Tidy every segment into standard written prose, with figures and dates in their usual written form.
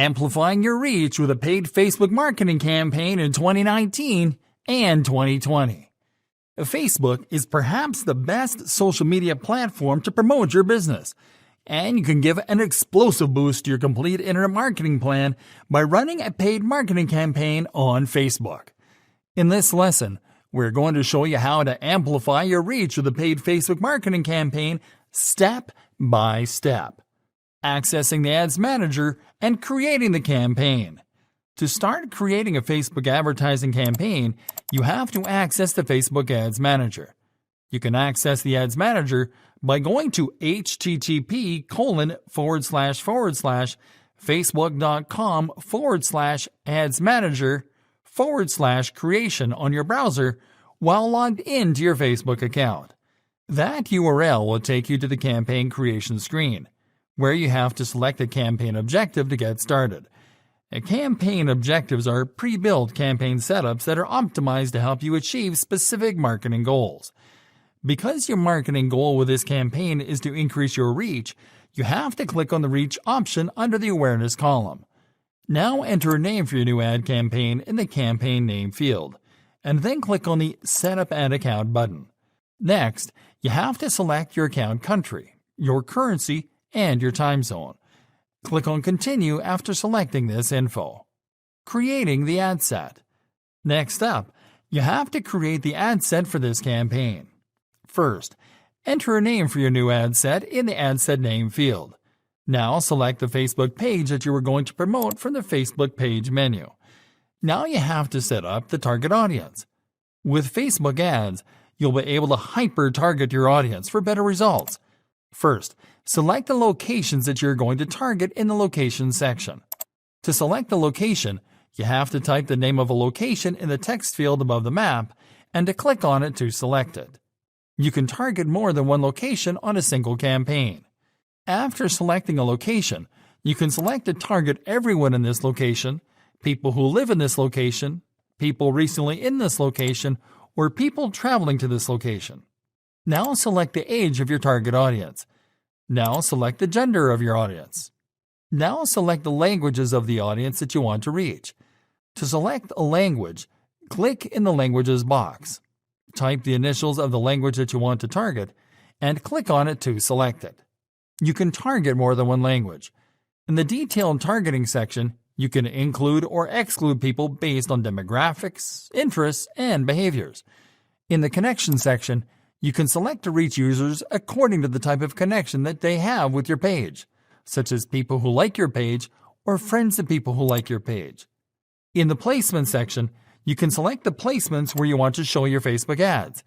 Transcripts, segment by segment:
amplifying your reach with a paid Facebook marketing campaign in 2019 and 2020. Facebook is perhaps the best social media platform to promote your business, and you can give an explosive boost to your complete internet marketing plan by running a paid marketing campaign on Facebook. In this lesson, we're going to show you how to amplify your reach with a paid Facebook marketing campaign step by step, accessing the Ads Manager and creating the campaign. To start creating a Facebook advertising campaign, you have to access the Facebook Ads Manager. You can access the Ads Manager by going to http://facebook.com/adsmanager/creation on your browser while logged into your Facebook account. That URL will take you to the campaign creation screen, where you have to select a campaign objective to get started. Campaign objectives are pre-built campaign setups that are optimized to help you achieve specific marketing goals. Because your marketing goal with this campaign is to increase your reach, you have to click on the Reach option under the Awareness column. Now enter a name for your new ad campaign in the Campaign Name field, and then click on the Set Up Ad Account button. Next, you have to select your account country, your currency, and your time zone. Click on Continue after selecting this info. Creating the ad set. Next up, you have to create the ad set for this campaign. First, enter a name for your new ad set in the Ad Set Name field. Now select the Facebook page that you are going to promote from the Facebook page menu. Now you have to set up the target audience. With Facebook ads, you'll be able to hyper-target your audience for better results. First, select the locations that you're going to target in the Location section. To select the location, you have to type the name of a location in the text field above the map and to click on it to select it. You can target more than one location on a single campaign. After selecting a location, you can select to target everyone in this location, people who live in this location, people recently in this location, or people traveling to this location. Now select the age of your target audience. Now select the gender of your audience. Now select the languages of the audience that you want to reach. To select a language, click in the Languages box. Type the initials of the language that you want to target, and click on it to select it. You can target more than one language. In the Detailed Targeting section, you can include or exclude people based on demographics, interests, and behaviors. In the Connection section, you can select to reach users according to the type of connection that they have with your page, such as people who like your page or friends of people who like your page. In the Placement section, you can select the placements where you want to show your Facebook ads.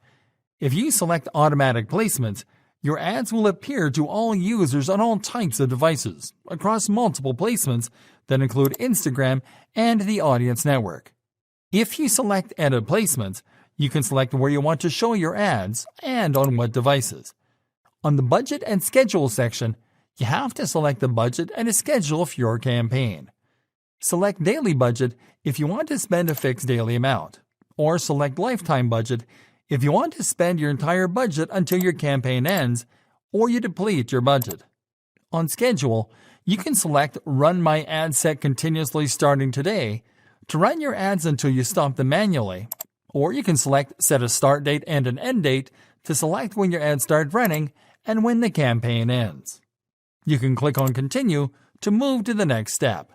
If you select Automatic Placements, your ads will appear to all users on all types of devices, across multiple placements that include Instagram and the Audience Network. If you select Edit Placements, you can select where you want to show your ads and on what devices. On the Budget and Schedule section, you have to select the budget and a schedule for your campaign. Select Daily Budget if you want to spend a fixed daily amount, or select Lifetime Budget if you want to spend your entire budget until your campaign ends or you deplete your budget. On Schedule, you can select Run My Ad Set Continuously Starting Today to run your ads until you stop them manually, or you can select Set a Start Date and an End Date to select when your ads start running and when the campaign ends. You can click on Continue to move to the next step.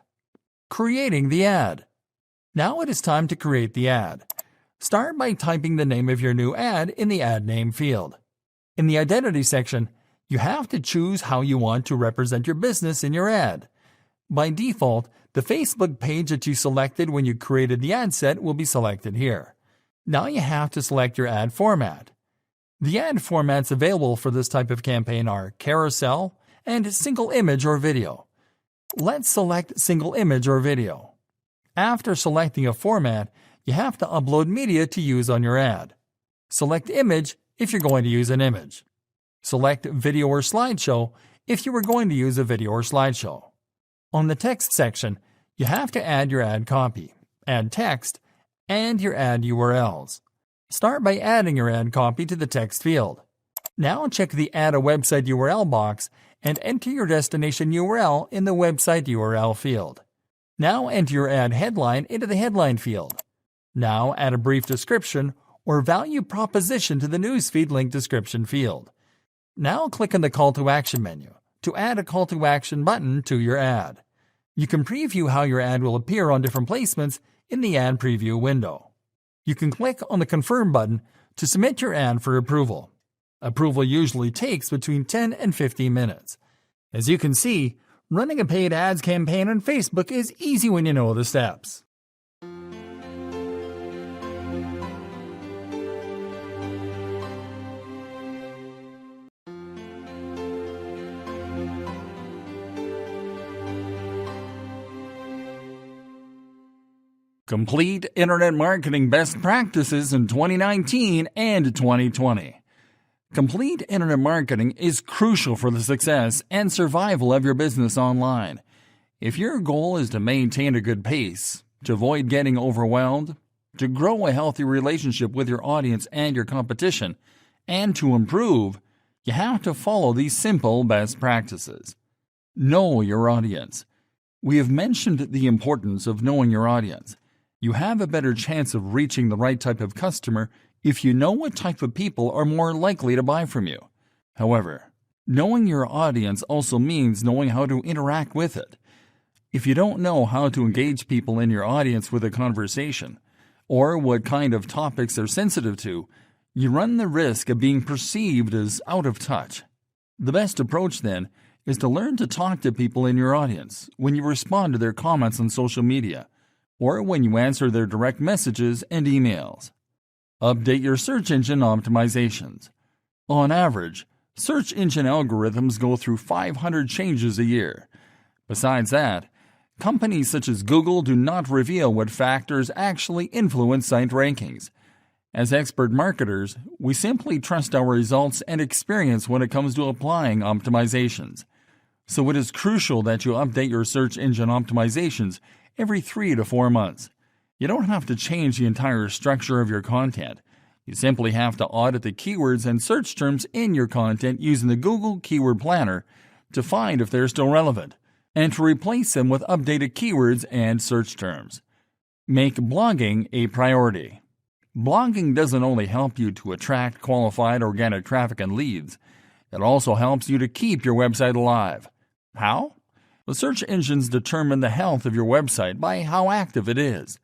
Creating the ad. Now it is time to create the ad. Start by typing the name of your new ad in the Ad Name field. In the Identity section, you have to choose how you want to represent your business in your ad. By default, the Facebook page that you selected when you created the ad set will be selected here. Now you have to select your ad format. The ad formats available for this type of campaign are carousel and single image or video. Let's select single image or video. After selecting a format, you have to upload media to use on your ad. Select image if you're going to use an image. Select video or slideshow if you are going to use a video or slideshow. On the text section, you have to add your ad copy, ad text, and your ad URLs. Start by adding your ad copy to the text field. Now check the Add a Website URL box and enter your destination URL in the Website URL field. Now enter your ad headline into the headline field. Now add a brief description or value proposition to the newsfeed link description field. Now click on the Call to Action menu to add a Call to Action button to your ad. You can preview how your ad will appear on different placements in the ad preview window. You can click on the Confirm button to submit your ad for approval. Approval usually takes between 10 and 15 minutes. As you can see, running a paid ads campaign on Facebook is easy when you know the steps. Complete Internet Marketing Best Practices in 2019 and 2020. Complete Internet marketing is crucial for the success and survival of your business online. If your goal is to maintain a good pace, to avoid getting overwhelmed, to grow a healthy relationship with your audience and your competition, and to improve, you have to follow these simple best practices. Know your audience. We have mentioned the importance of knowing your audience. You have a better chance of reaching the right type of customer if you know what type of people are more likely to buy from you. However, knowing your audience also means knowing how to interact with it. If you don't know how to engage people in your audience with a conversation, or what kind of topics they're sensitive to, you run the risk of being perceived as out of touch. The best approach, then, is to learn to talk to people in your audience when you respond to their comments on social media, or when you answer their direct messages and emails. Update your search engine optimizations. On average, search engine algorithms go through 500 changes a year. Besides that, companies such as Google do not reveal what factors actually influence site rankings. As expert marketers, we simply trust our results and experience when it comes to applying optimizations. So it is crucial that you update your search engine optimizations every 3 to 4 months. You don't have to change the entire structure of your content. You simply have to audit the keywords and search terms in your content using the Google Keyword Planner to find if they're still relevant, and to replace them with updated keywords and search terms. Make blogging a priority. Blogging doesn't only help you to attract qualified organic traffic and leads, it also helps you to keep your website alive. How? The search engines determine the health of your website by how active it is.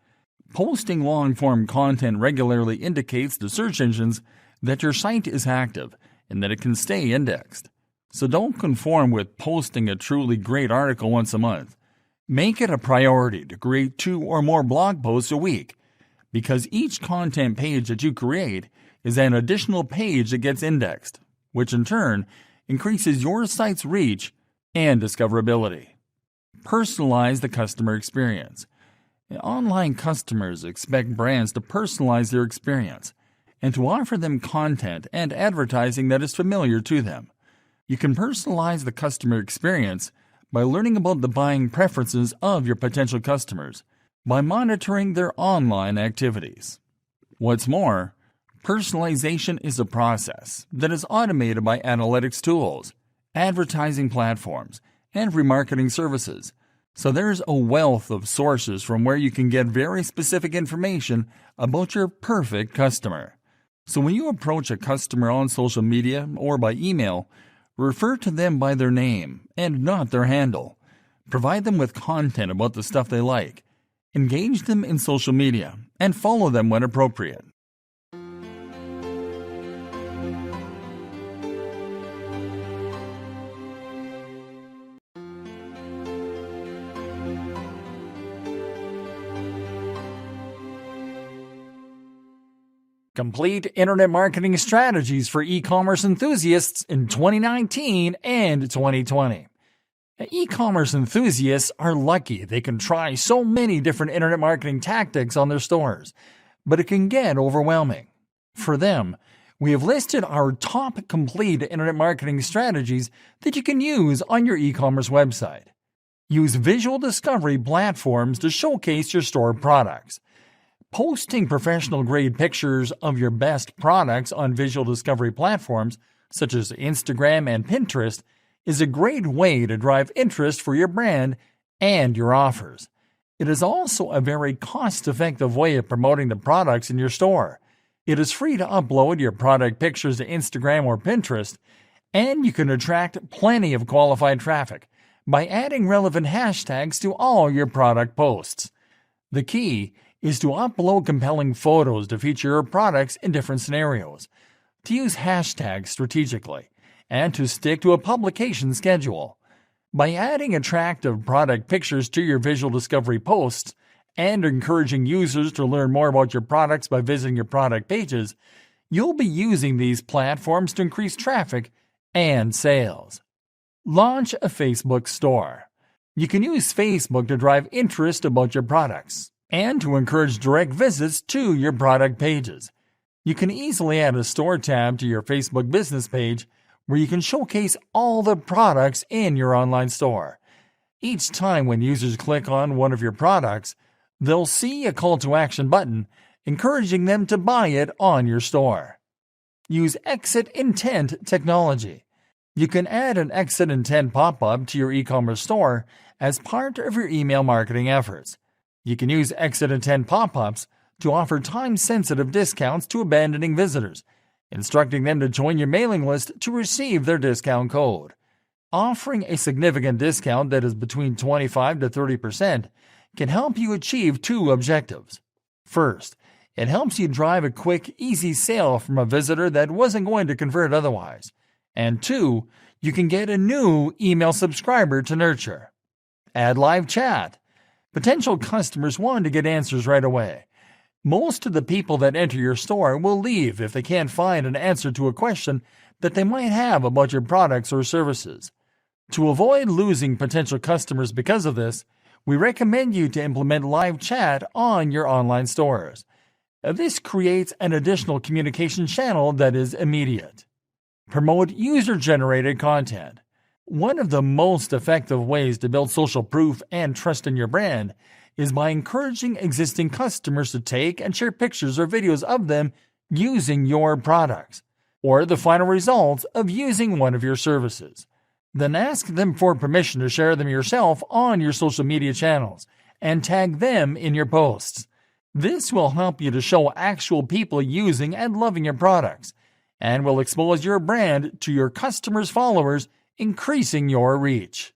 Posting long-form content regularly indicates to search engines that your site is active and that it can stay indexed. So don't conform with posting a truly great article once a month. Make it a priority to create 2 or more blog posts a week, because each content page that you create is an additional page that gets indexed, which in turn increases your site's reach and discoverability. Personalize the customer experience. Online customers expect brands to personalize their experience and to offer them content and advertising that is familiar to them. You can personalize the customer experience by learning about the buying preferences of your potential customers, by monitoring their online activities. What's more, personalization is a process that is automated by analytics tools, advertising platforms, and remarketing services. So there's a wealth of sources from where you can get very specific information about your perfect customer. So when you approach a customer on social media or by email, refer to them by their name and not their handle. Provide them with content about the stuff they like. Engage them in social media and follow them when appropriate. Complete Internet Marketing Strategies for E-commerce Enthusiasts in 2019 and 2020. E-commerce enthusiasts are lucky they can try so many different internet marketing tactics on their stores, but it can get overwhelming. For them, we have listed our top complete internet marketing strategies that you can use on your e-commerce website. Use visual discovery platforms to showcase your store products. Posting professional-grade pictures of your best products on visual discovery platforms, such as Instagram and Pinterest, is a great way to drive interest for your brand and your offers. It is also a very cost-effective way of promoting the products in your store. It is free to upload your product pictures to Instagram or Pinterest, and you can attract plenty of qualified traffic by adding relevant hashtags to all your product posts. The key is to upload compelling photos to feature your products in different scenarios, to use hashtags strategically, and to stick to a publication schedule. By adding attractive product pictures to your visual discovery posts and encouraging users to learn more about your products by visiting your product pages, you'll be using these platforms to increase traffic and sales. Launch a Facebook store. You can use Facebook to drive interest about your products and to encourage direct visits to your product pages. You can easily add a store tab to your Facebook business page where you can showcase all the products in your online store. Each time when users click on one of your products, they'll see a call to action button encouraging them to buy it on your store. Use exit intent technology. You can add an exit intent pop-up to your e-commerce store as part of your email marketing efforts. You can use exit intent pop-ups to offer time-sensitive discounts to abandoning visitors, instructing them to join your mailing list to receive their discount code. Offering a significant discount that is between 25 to 30% can help you achieve two objectives. First, it helps you drive a quick, easy sale from a visitor that wasn't going to convert otherwise. And two, you can get a new email subscriber to nurture. Add live chat. Potential customers want to get answers right away. Most of the people that enter your store will leave if they can't find an answer to a question that they might have about your products or services. To avoid losing potential customers because of this, we recommend you to implement live chat on your online stores. This creates an additional communication channel that is immediate. Promote user-generated content. One of the most effective ways to build social proof and trust in your brand is by encouraging existing customers to take and share pictures or videos of them using your products, or the final results of using one of your services. Then ask them for permission to share them yourself on your social media channels and tag them in your posts. This will help you to show actual people using and loving your products, and will expose your brand to your customers' followers, increasing your reach.